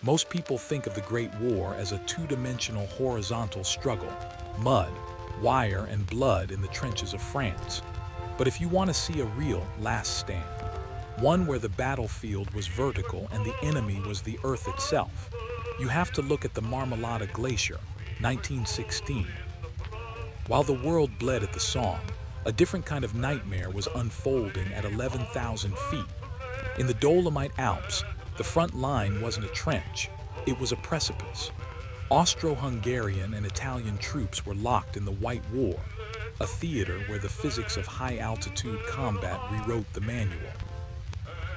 Most people think of the Great War as a two-dimensional horizontal struggle, mud, wire, and blood in the trenches of France. But if you want to see a real last stand, one where the battlefield was vertical and the enemy was the earth itself, you have to look at the Marmolada Glacier, 1916. While the world bled at the Somme, a different kind of nightmare was unfolding at 11,000 feet. In the Dolomite Alps, the front line wasn't a trench, it was a precipice. Austro-Hungarian and Italian troops were locked in the White War, a theater where the physics of high-altitude combat rewrote the manual.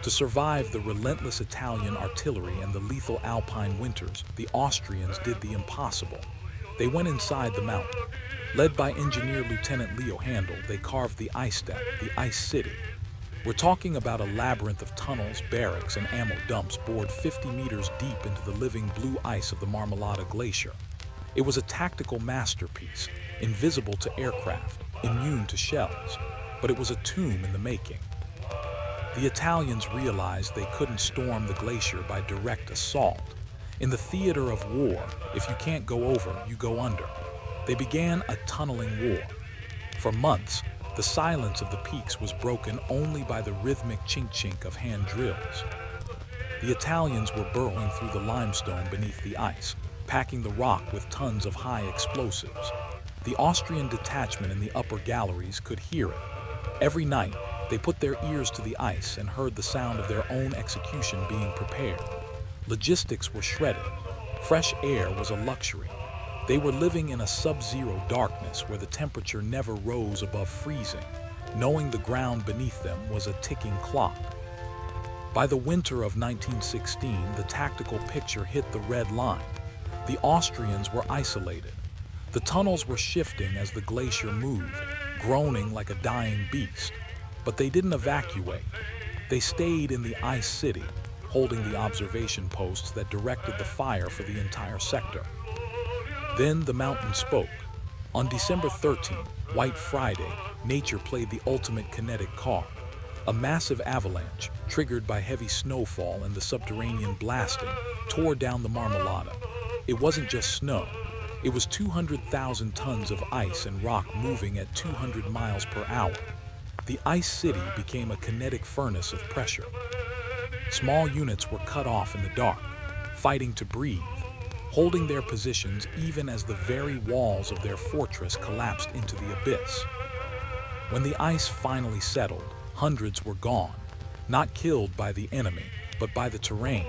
To survive the relentless Italian artillery and the lethal Alpine winters, the Austrians did the impossible. They went inside the mountain. Led by engineer Lieutenant Leo Handel, they carved the Eisstadt, the ice city. We're talking about a labyrinth of tunnels, barracks, and ammo dumps bored 50 meters deep into the living blue ice of the Marmolada Glacier. It was a tactical masterpiece, invisible to aircraft, immune to shells, but it was a tomb in the making. The Italians realized they couldn't storm the glacier by direct assault. In the theater of war, if you can't go over, you go under. They began a tunneling war. For months, the silence of the peaks was broken only by the rhythmic chink-chink of hand drills. The Italians were burrowing through the limestone beneath the ice, packing the rock with tons of high explosives. The Austrian detachment in the upper galleries could hear it. Every night, they put their ears to the ice and heard the sound of their own execution being prepared. Logistics were shredded. Fresh air was a luxury. They were living in a sub-zero darkness where the temperature never rose above freezing, knowing the ground beneath them was a ticking clock. By the winter of 1916, the tactical picture hit the red line. The Austrians were isolated. The tunnels were shifting as the glacier moved, groaning like a dying beast. But they didn't evacuate. They stayed in the ice city, holding the observation posts that directed the fire for the entire sector. Then the mountain spoke. On December 13, White Friday, nature played the ultimate kinetic card. A massive avalanche, triggered by heavy snowfall and the subterranean blasting, tore down the Marmolada. It wasn't just snow. It was 200,000 tons of ice and rock moving at 200 miles per hour. The ice city became a kinetic furnace of pressure. Small units were cut off in the dark, fighting to breathe, holding their positions even as the very walls of their fortress collapsed into the abyss. When the ice finally settled, hundreds were gone, not killed by the enemy, but by the terrain.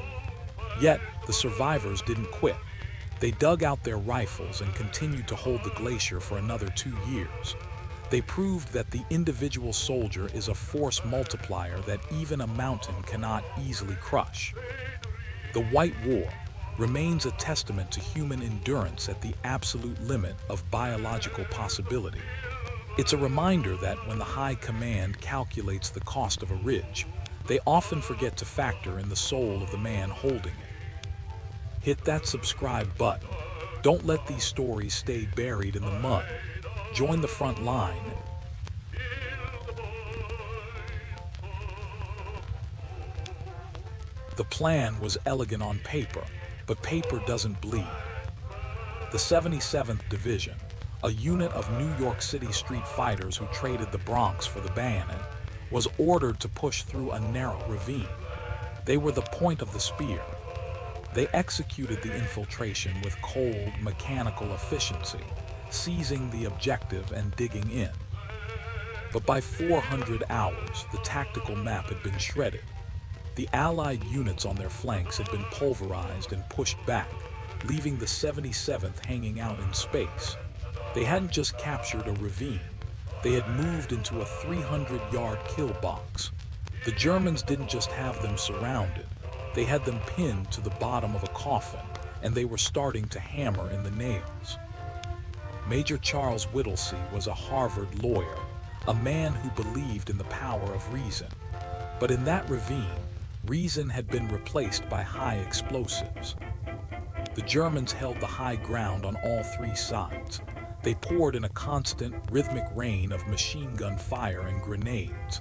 Yet, the survivors didn't quit. They dug out their rifles and continued to hold the glacier for another 2 years. They proved that the individual soldier is a force multiplier that even a mountain cannot easily crush. The White War remains a testament to human endurance at the absolute limit of biological possibility. It's a reminder that when the high command calculates the cost of a ridge, they often forget to factor in the soul of the man holding it. Hit that subscribe button. Don't let these stories stay buried in the mud. Join the front line. The plan was elegant on paper, but paper doesn't bleed. The 77th Division, a unit of New York City street fighters who traded the Bronx for the bayonet, was ordered to push through a narrow ravine. They were the point of the spear. They executed the infiltration with cold, mechanical efficiency, seizing the objective and digging in. But by 400 hours, the tactical map had been shredded. The Allied units on their flanks had been pulverized and pushed back, leaving the 77th hanging out in space. They hadn't just captured a ravine, they had moved into a 300-yard kill box. The Germans didn't just have them surrounded, they had them pinned to the bottom of a coffin, and they were starting to hammer in the nails. Major Charles Whittlesey was a Harvard lawyer, a man who believed in the power of reason. But in that ravine, reason had been replaced by high explosives. The Germans held the high ground on all three sides. They poured in a constant, rhythmic rain of machine gun fire and grenades.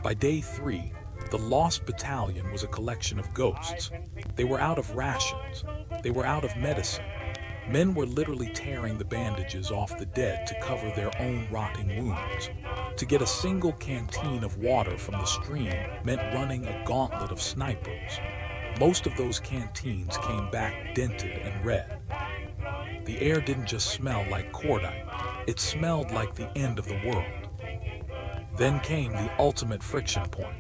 By day 3, The Lost Battalion was a collection of ghosts. They were out of rations. They were out of medicine. Men were literally tearing the bandages off the dead to cover their own rotting wounds. To get a single canteen of water from the stream meant running a gauntlet of snipers. Most of those canteens came back dented and red. The air didn't just smell like cordite, it smelled like the end of the world. Then came the ultimate friction point.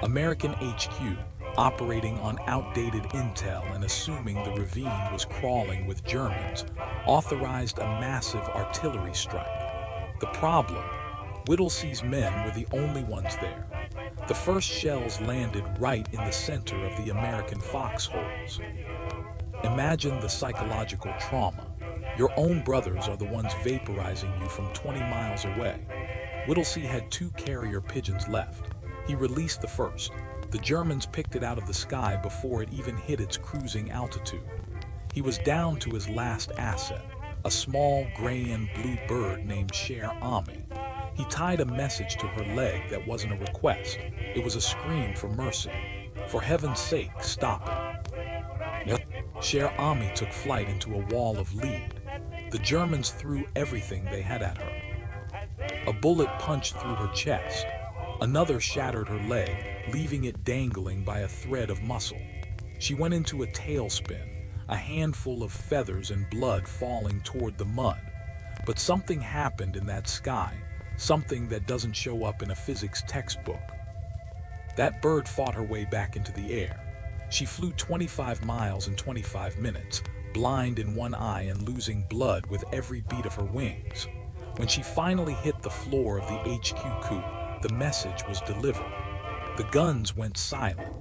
American HQ, operating on outdated intel and assuming the ravine was crawling with Germans, authorized a massive artillery strike. The problem? Whittlesey's men were the only ones there. The first shells landed right in the center of the American foxholes. Imagine the psychological trauma. Your own brothers are the ones vaporizing you from 20 miles away. Whittlesey had 2 carrier pigeons left. He released the first. The Germans picked it out of the sky before it even hit its cruising altitude. He was down to his last asset, a small gray and blue bird named Cher Ami. He tied a message to her leg that wasn't a request. It was a scream for mercy. For heaven's sake, stop it. Cher Ami took flight into a wall of lead. The Germans threw everything they had at her. A bullet punched through her chest. Another shattered her leg, leaving it dangling by a thread of muscle. She went into a tailspin, a handful of feathers and blood falling toward the mud. But something happened in that sky, something that doesn't show up in a physics textbook. That bird fought her way back into the air. She flew 25 miles in 25 minutes, blind in one eye and losing blood with every beat of her wings. When she finally hit the floor of the HQ coupe, the message was delivered. The guns went silent.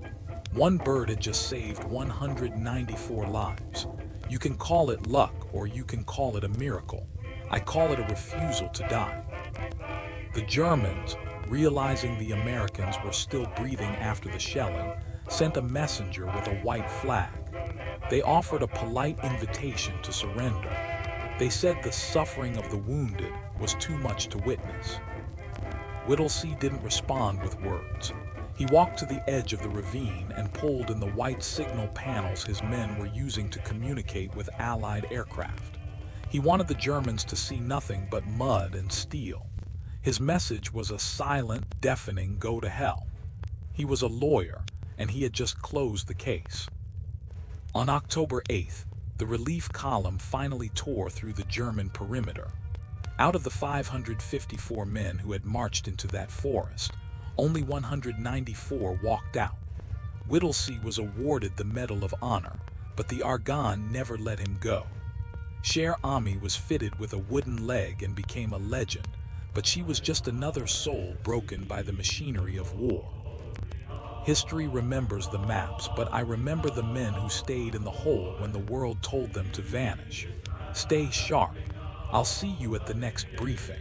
One bird had just saved 194 lives. You can call it luck or you can call it a miracle. I call it a refusal to die. The Germans, realizing the Americans were still breathing after the shelling, sent a messenger with a white flag. They offered a polite invitation to surrender. They said the suffering of the wounded was too much to witness. Whittlesey didn't respond with words. He walked to the edge of the ravine and pulled in the white signal panels his men were using to communicate with Allied aircraft. He wanted the Germans to see nothing but mud and steel. His message was a silent, deafening go to hell. He was a lawyer, and he had just closed the case. On October 8th, the relief column finally tore through the German perimeter. Out of the 554 men who had marched into that forest, only 194 walked out. Whittlesey was awarded the Medal of Honor, but the Argonne never let him go. Cher Ami was fitted with a wooden leg and became a legend, but she was just another soul broken by the machinery of war. History remembers the maps, but I remember the men who stayed in the hole when the world told them to vanish. Stay sharp. I'll see you at the next briefing.